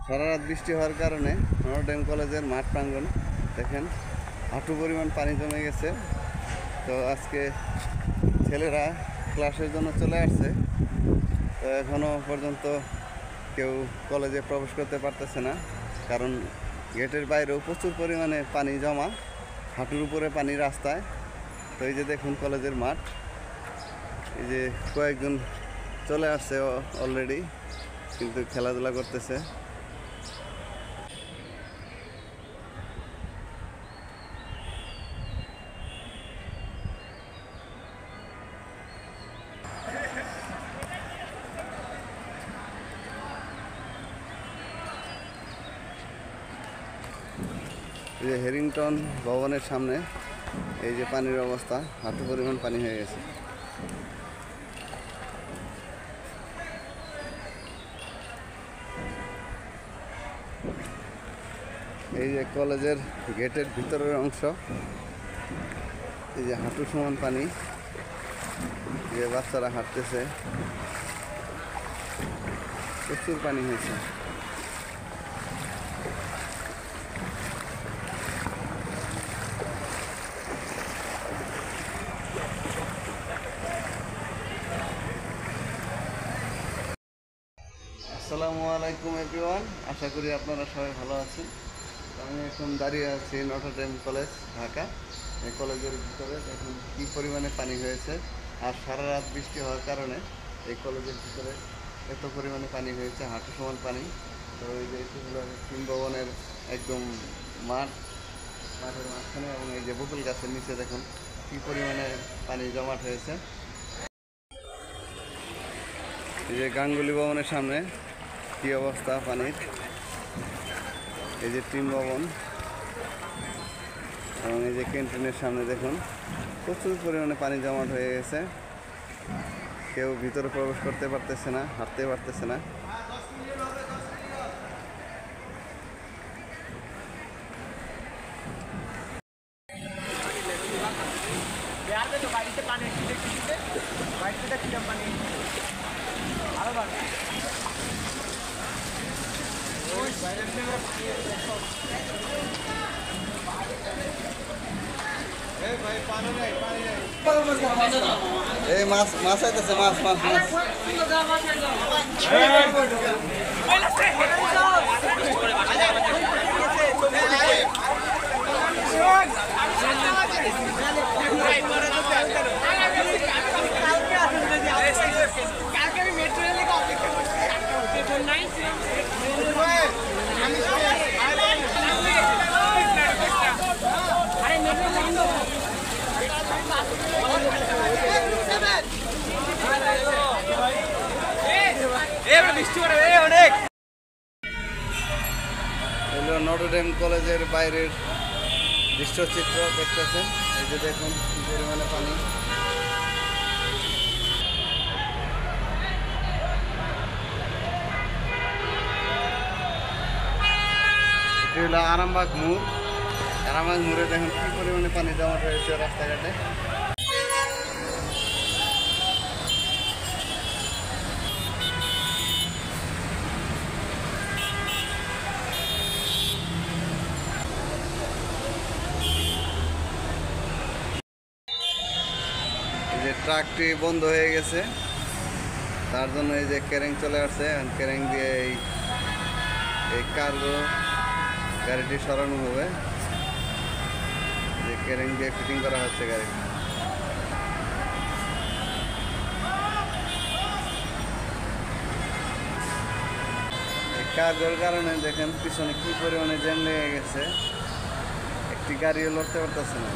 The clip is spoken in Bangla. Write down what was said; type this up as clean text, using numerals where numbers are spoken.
সারা রাত বৃষ্টি হওয়ার কারণে নটরডেম কলেজের মাঠ প্রাঙ্গণ দেখেন হাঁটু পরিমাণ পানি জমে গেছে। তো আজকে ছেলেরা ক্লাসের জন্য চলে আসছে, তো এখনও পর্যন্ত কেউ কলেজে প্রবেশ করতে পারতেছে না, কারণ গেটের বাইরেও প্রচুর পরিমাণে পানি জমা, হাঁটুর উপরে পানি রাস্তায়। তো এই যে দেখুন কলেজের মাঠ, এই যে কয়েকজন চলে আসছে অলরেডি, কিন্তু খেলাধুলা করতেছে। এই যে হেরিংটন ভবনের সামনে এই যে পানির অবস্থা, হাঁটু পরিমাণ পানি হয়ে গেছে। এই যে কলেজের গেটের ভিতরের অংশ, এই যে হাঁটু সমান পানি, যে বাচ্চারা হাঁটতেছে, প্রচুর পানি হয়েছে। আসসালামু আলাইকুম এভরিওয়ান, আশা করি আপনারা সবাই ভালো আছেন। আমি এখন দাঁড়িয়ে আছি নটরডেম কলেজ, ঢাকা। এই কলেজের ভিতরে এখন কী পরিমাণে পানি হয়েছে, আর সারা রাত বৃষ্টি হওয়ার কারণে এই কলেজের ভিতরে এত পরিমাণে পানি হয়েছে, হাঁটু সমান পানি। তো এই যে এটি হলো তিন ভবনের একদম মাঠের মাঝখানে, এবং এই যে বকুল গাছের নিচে দেখুন কী পরিমাণে পানি জমাট হয়েছে। এই যে গাঙ্গুলি ভবনের সামনে কী অবস্থা পানির, এই যে টিম ভবন, এবং এই যে ক্যান্টিনের সামনে দেখুন প্রচুর পরিমাণে পানি জমাট হয়ে গেছে, কেউ ভিতরে প্রবেশ করতে পারতেছে না, হাঁটতে পারতেছে না। এই মাছ আইতেছে, মাছ মাছ মাছ নটরডেম কলেজের বাইরের দৃশ্যচিত্র দেখতেছেন। এই যে দেখুন কি পরিমাণে পানি। এটি হলো আরামবাগ মোড়। আরামবাগ মোড়ে দেখুন কি পরিমাণে পানি জমা হয়েছে রাস্তাঘাটে। যে ট্রাকটি বন্ধ হয়ে গেছে, তার জন্য এই যে ক্যারেং চলে আসছে, ক্যারেং দিয়ে এই কার্গো গাড়িটি সরানো হবে। যে ক্যারেং দিয়ে ফিটিং করা হচ্ছে গাড়ি। এই কার্গোর কারণে দেখেন পিছনে কি পরিমাণে জ্যাম লেগে গেছে, একটি গাড়িও লড়তে পারতেছে না।